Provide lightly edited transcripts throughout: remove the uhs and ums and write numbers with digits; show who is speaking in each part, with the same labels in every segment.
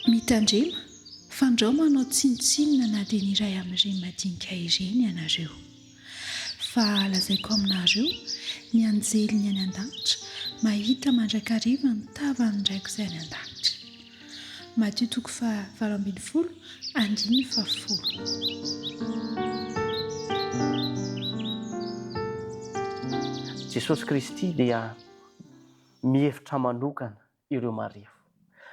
Speaker 1: mitandrema fandrao manao tsinotsinona na dia ny iray amin'ireny madinika ireny ianareo fa lazaiko aminareo ny anjely ny any an-danitra mahita mandrakariva ny tavan'ndraiko izay any an-danitra Matthieu 7:20.
Speaker 2: Jesosy Kristy dia mihevitra manokana ireo marefo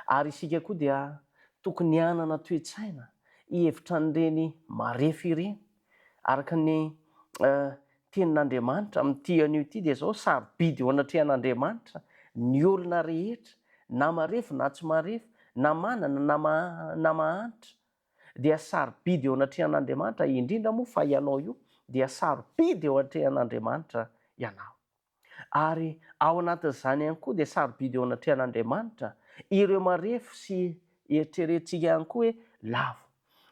Speaker 2: ary isika koa dia tokony hanana toe-tsaina hihevitra an'ireny marefo ireny araka ny tenin'Andriamanitra amin'ity anio ity dia zao sarobidy eo anatrehan'Andriamanitra ny olona rehetra na marefo na tsy marefo na manana na mahantra dia sarobidy eo anatrehan'Andriamanitra indrindra moa fa ianao io dia sarobidy eo anatrehan'Andriamanitra ianao. Ary ao anatin'izany ihany koa dia sarobidy eo anatrehan'Andriamanitra ireo marefo sy eritreretintsika ihany koa hoe lavo.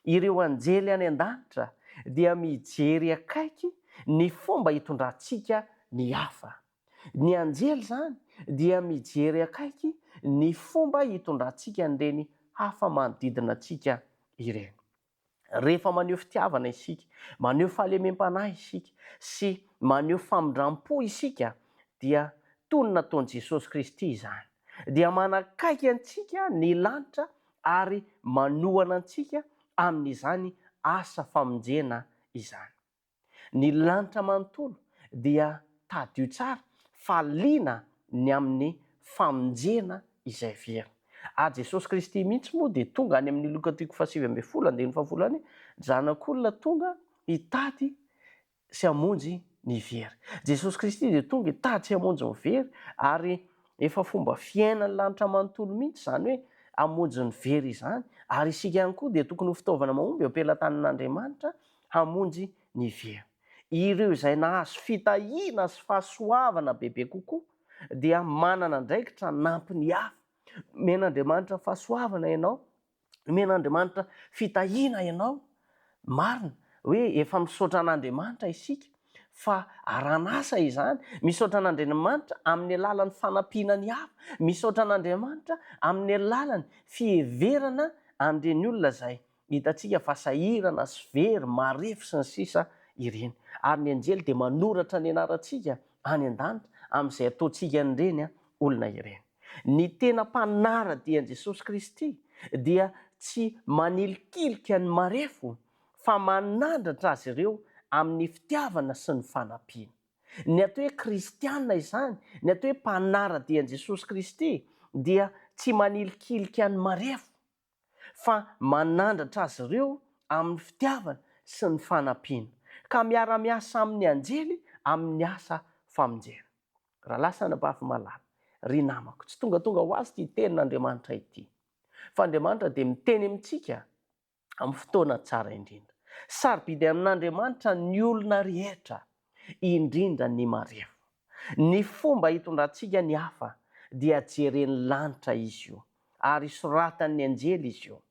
Speaker 2: Ireo anjely any an-danitra dia mijery akaiky ny fomba hitondrantsika ny hafa. Ny anjely zany dia mijery akaiky ny fomba hitondrantsika an'ireny hafa manodidina antsika ireny. Rehefa maneho fitiavana isika, maneho fahalemem-panahy isika sy maneho famindram-po isika dia toy ny nataon'i Jesosy Kristy izany. Dia manakaiky antsika ny lanitra ary manohana antsika amin'izany asa famonjena izany. Ny lanitra manontolo dia tadio tsara fa liana ny amin'ny famonjena izay very. Jesosy Kristy mihitsy moa dia tonga any amin'ny Luka 7:20 zanak'olona tonga hitady sy hamonjy ny very. Jesosy Kristy dia tonga hitady sy hamonjy ny very ary efa fomba fiainan'ny lanitra manontolo mihitsy izany hoe hamonjy ny very izany ary isika ihany koa dia tokony ho fitaovana mahomby eo ampelantanan'Andriamanitra hamonjy ny very. Ireo izay nahazo fitahiana sy fahasoavana bebe kokoa dia manana andraikitra nampiny hafa. Men'Andriamanitra fahasoavana ianao, men'Andriamanitra fitahiana ianao, marina hoe efa misaotra an'Andriamanitra isika fa aran'asa izany, misaotra an'Andriamanitra amin'ny alalan'ny fanampiana ny hafa, misaotra an'Andriamanitra amin'ny alalan'ny fiheverana an'ireny olona izay hitantsika fa sahirana sy very, marefo sy ny sisa ireny. Ary ny anjely dia manoratra ny anarantsika any an-danitra amin'izay ataontsika an'ireny olona ireny. Ny tena mpanaradian'i Jesosy Kristy dia tsy manilikilika ny marefo fa manandratra azy ireo amin'ny fitiavana sy ny fanampiana. Ny atao hoe kristianina izany, ny atao hoe mpanaradian'i Jesosy Kristy dia tsy manilikilika ny marefo fa manandratra azy ireo amin'ny fitiavana sy ny fanampiana ka miara-miasa amin'ny anjely amin'ny asa famonjena. Raha lasa anabavy malala, ry namako, tsy tonga ho azy ity tenin'Andriamanitra ity. Fa Andriamanitra dia miteny amintsika amin'ny fotoana tsara indrindra. Sarobidy amin'Andriamanitra ny olona rehetra, indrindra ny marefo. Ny fomba hitondrantsika ny hafa dia jereny lanitra izy io ary soratan'ny anjely izy io.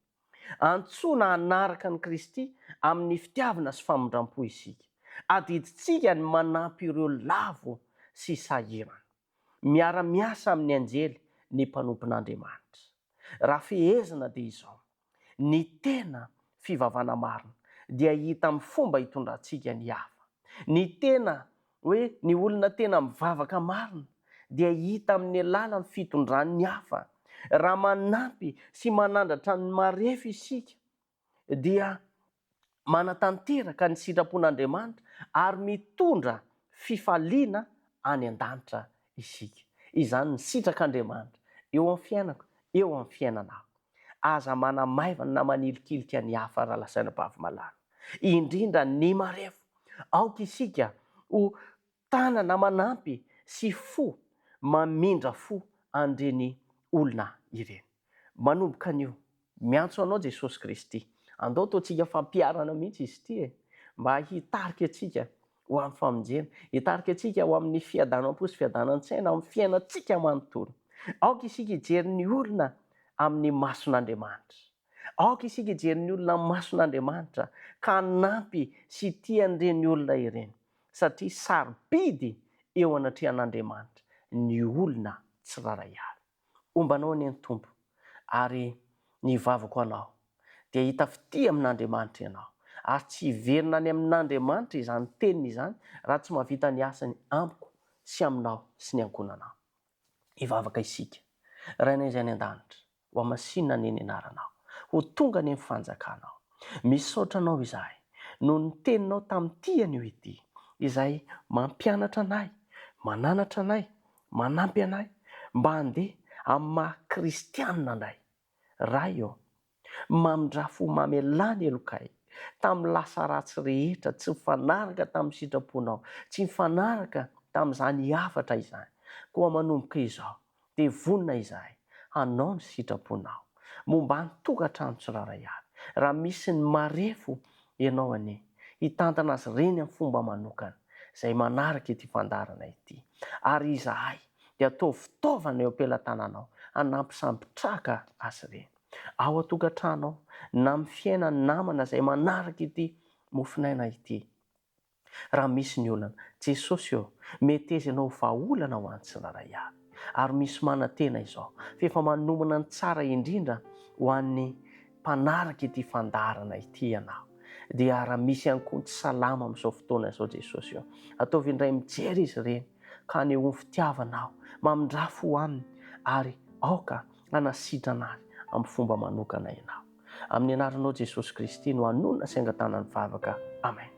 Speaker 2: Antsoina hanaraka ny Kristy amin'ny fitiavana sy famindram-po isika. Adidintsika ny manampy ireo lavo sy sahirana. Miara-miasa amin'ny anjely ny mpanompon'Andriamanitra. Raha fehezina dia izao, ny tena fivavahana marina dia hita amin'ny fomba hitondrantsika ny hafa. Ny tena hoe ny olona tena mivavaka marina dia hita amin'ny alalan'ny fitondran'ny hafa. Raha manampy sy manandratra ny marefo isika dia manatanteraka ny sitrapon'Andriamanitra ary mitondra fifaliana any an-danitra isika. Izany ny sitrak'Andriamanitra eo amin'ny fiainako, eo amin'ny fiainanao. Aza manamaivana na manilikilika ny hafa raha lasaina bavy malala. Indrindra ny marefo. Aoka isika ho tanana manampy sy fo mamindra fo an'ireny olona ireny. Manomboka anio, miantso anao Jesosy Kristy. Andao ataontsika fampiarana mihitsy izy ity mba hitarika antsika ho amin'ny famonjena, hitarika antsika ho amin'ny fiadanam-po sy fiadanan-tsaina amin'ny fiainantsika manontolo. Aoka isika hijery ny olona amin'ny mason'Andriamanitra. Aoka isika hijery ny olona amin'ny mason'Andriamanitra ka nampy sy tia an'ireny olona ireny satria sarobidy eo anatrehan'Andriamanitra ny olona tsiraray avy. Ombanao ny Tompo ary ny vavako anao dia hita fity amin'Andriamanitra ianao ary tsy hiverina any amin'Andriamanitra izany teniny izany raha tsy mahavita ny asany amiko sy aminao sy ny ankonanao. Hivavaka isika rainay izay any an-danitra ho amasinina ny anaranao ho tonga ny fanjakanao. Misaotra anao izahay noho ny teninao tamin'ity anio ity izay mampianatra anay, mananatra anay, manampy anay mba handeha amin'ny maha kristianina anay. Ray eo mamindra fo mamelany elokay tamin'ny lasa ratsy rehetra tsy mifanaraka tamin'ny sitraponao, tsy mifanaraka tamin'izany hafatra izany. Koa manomboka izao dia vonina izahay hanao ny sitraponao momba ny tokantrano tsirairay avy. Raha misy ny marefo ianao anie hitantana azy reny amin'ny fomba manokana izay manaraka ity fandarana ity, ary izahay dia atao fitaovana eo am-pelantananao hanampy sampitraka azy reny ao an-tokantranao na amin'ny fiainany namana izay manaraka ity mofinaina ity. Raha misy ny olana, Jesosy eo meteza ianao vahaolana ho an'ny tsirairay avy, ary misy manantena izao fa efa manomana ny tsara indrindra ho an'ny mpanaraka ity fandarana ity ianao. Dia raha misy ihany koa ny salama amin'izao fotoana izao Jesosy eo, ataovy indray mijery izy ireny ka aneho ny fitiavanao, mamindra fo aminy ary aoka hanasitrana azy amin'ny fomba manokana ianao. Amin'ny anaranao Jesosy Kristy no hanonona sy angatana ny vavaka. Amen.